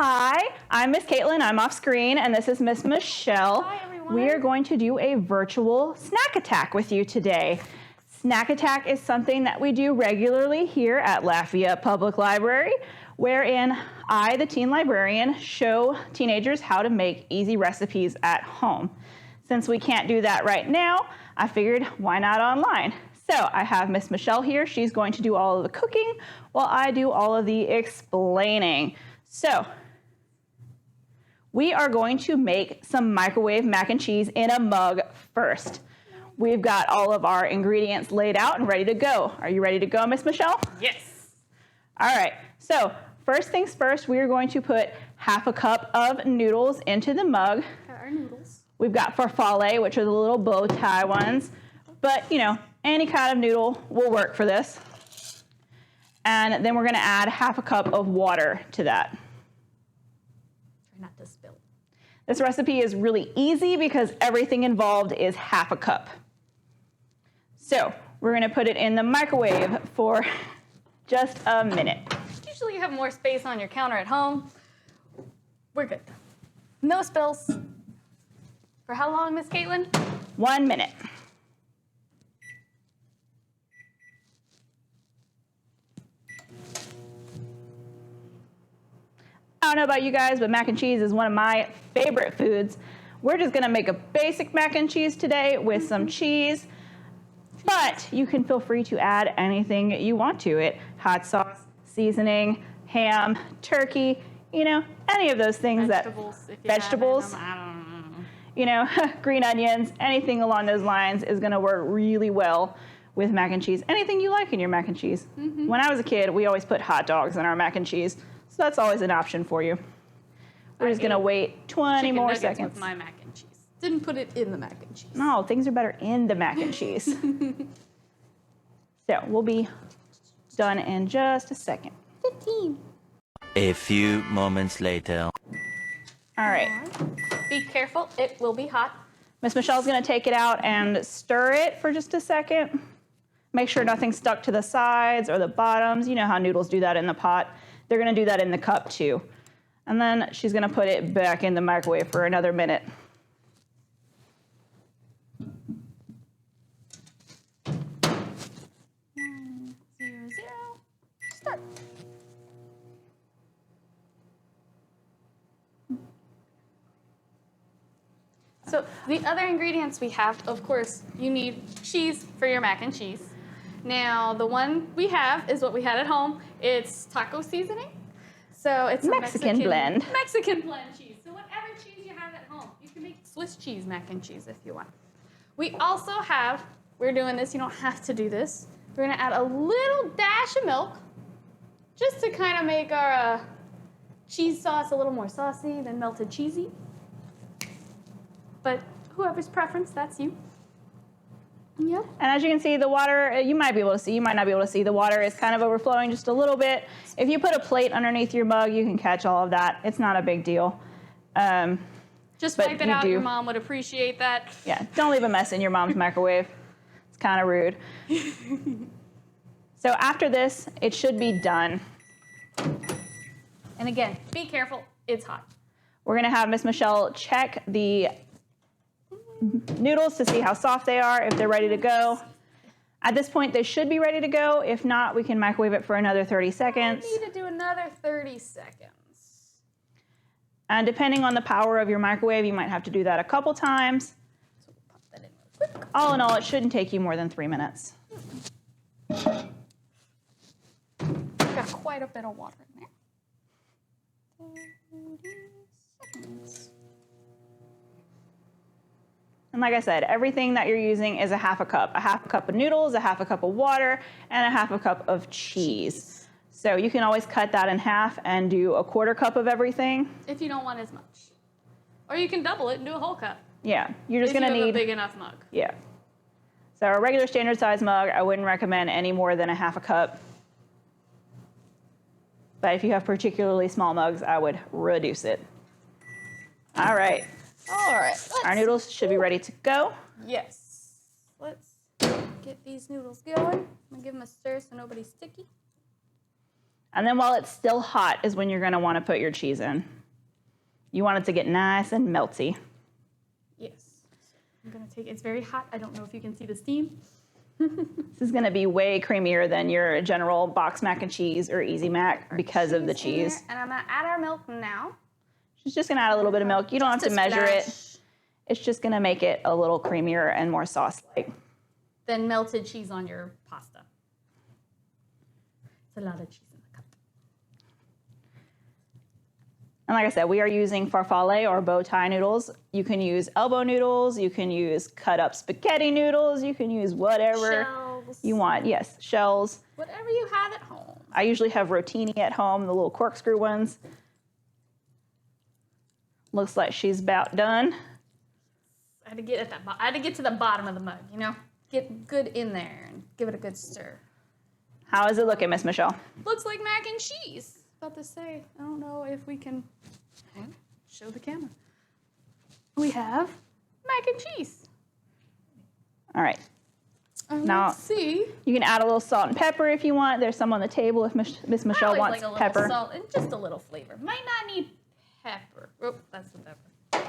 Hi, I'm Miss Caitlin. I'm off screen, and this is Miss Michelle. Hi, everyone. We are going to do a virtual snack attack with you today. Snack attack is something that we do regularly here at Lafayette Public Library, wherein I, the teen librarian, show teenagers how to make easy recipes at home. Since we can't do that right now, I figured why not online? So I have Miss Michelle here. She's going to do all of the cooking while I do all of the explaining. So we are going to make some microwave mac and cheese in a mug first. We've got all of our ingredients laid out and ready to go. Are you ready to go, Miss Michelle? Yes. All right, so first things first, we are going to put half a cup of noodles into the mug. Got our noodles. We've got farfalle, which are the little bow tie ones, but you know, any kind of noodle will work for this. And then we're gonna add half a cup of water to that. Try not to spill. This recipe is really easy because everything involved is half a cup. So we're gonna put it in the microwave for just a minute. Usually you have more space on your counter at home. We're good. No spills. For how long, Miss Caitlin? 1 minute. I don't know about you guys, but mac and cheese is one of my favorite foods. We're just gonna make a basic mac and cheese today with some cheese, but you can feel free to add anything you want to it. Hot sauce, seasoning, ham, turkey, you know, any of those things Vegetables, that, if you have vegetables, them, I don't know. you know, green onions, anything along those lines is gonna work really well with mac and cheese. Anything you like in your mac and cheese. Mm-hmm. When I was a kid, we always put hot dogs in our mac and cheese. So that's always an option for you. We're just gonna wait 20 Chicken more nuggets seconds. with my mac and cheese. Didn't put it in the mac and cheese. No, things are better in the mac and cheese. So we'll be done in just a second. 15. A few moments later. All right, Be careful, it will be hot. Miss Michelle's gonna take it out and stir it for just a second. Make sure nothing's stuck to the sides or the bottoms. You know how noodles do that in the pot. They're gonna do that in the cup too. And then she's gonna put it back in the microwave for another minute. Start. So the other ingredients we have, of course, you need cheese for your mac and cheese. Now, the one we have is what we had at home. It's taco seasoning. So it's a Mexican blend. Mexican blend cheese. So whatever cheese you have at home. You can make Swiss cheese mac and cheese if you want. We also have, we're doing this, you don't have to do this. We're gonna add a little dash of milk just to kind of make our cheese sauce a little more saucy than melted cheesy. But whoever's preference, that's you. Yep. And as you can see, the water, you might be able to see, you might not be able to see, the water is kind of overflowing just a little bit. If you put a plate underneath your mug, you can catch all of that. It's not a big deal. Just but wipe it you out. do- Your mom would appreciate that. Yeah, don't leave a mess in your mom's microwave. It's kind of rude. So after this, it should be done. And again, be careful. It's hot. We're gonna have Miss Michelle check the noodles to see how soft they are, if they're ready to go. At this point, they should be ready to go. If not, we can microwave it for another 30 seconds. I need to do another 30 seconds. And depending on the power of your microwave, you might have to do that a couple times. So we'll pop that in real quick. All in all, it shouldn't take you more than 3 minutes. Got quite a bit of water in there. 30 seconds. And like I said, everything that you're using is a half a cup. A half a cup of noodles, a half a cup of water, and a half a cup of cheese. So you can always cut that in half and do a quarter cup of everything. If you don't want as much. Or you can double it and do a whole cup. Yeah, you're just if gonna you have need a big enough mug. Yeah. So a regular standard size mug, I wouldn't recommend any more than a half a cup. But if you have particularly small mugs, I would reduce it. All right. All right. Our noodles should be ready to go. Yes. Let's get these noodles going. I'm gonna give them a stir so nobody's sticky. And then while it's still hot is when you're going to want to put your cheese in. You want it to get nice and melty. Yes. I'm going to take, it's very hot. I don't know if you can see the steam. This is going to be way creamier than your general box mac and cheese or Easy Mac because of the cheese. And I'm going to add our milk now. She's just going to add a little bit of milk. You don't have to measure it. Splash. It's just going to make it a little creamier and more sauce-like. Then melted cheese on your pasta. It's a lot of cheese in the cup. And like I said, we are using farfalle or bow tie noodles. You can use elbow noodles. You can use cut up spaghetti noodles. You can use whatever Shells. you want. Yes, shells. Whatever you have at home. I usually have rotini at home, the little corkscrew ones. Looks like she's about done. I had to get I had to get to the bottom of the mug, you know? Get good in there and give it a good stir. How is it looking, Miss Michelle? Looks like mac and cheese. About to say, I don't know if we can show the camera. We have mac and cheese. All right. Now, Let's see. You can add a little salt and pepper if you want. There's some on the table if Miss I Michelle always wants like a little pepper. salt and just a little flavor. Might not need pepper. Oh, that's the pepper.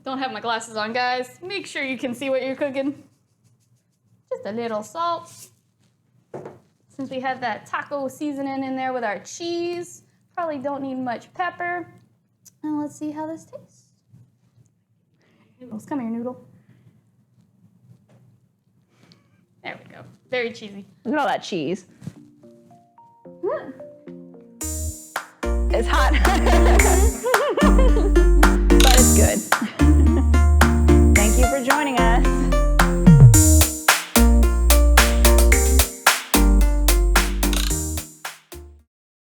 Don't have my glasses on, guys. Make sure you can see what you're cooking. Just a little salt. Since we have that taco seasoning in there with our cheese, probably don't need much pepper. And let's see how this tastes. Noodles, come here, noodle. There we go. Very cheesy. Look at all that cheese. It's hot.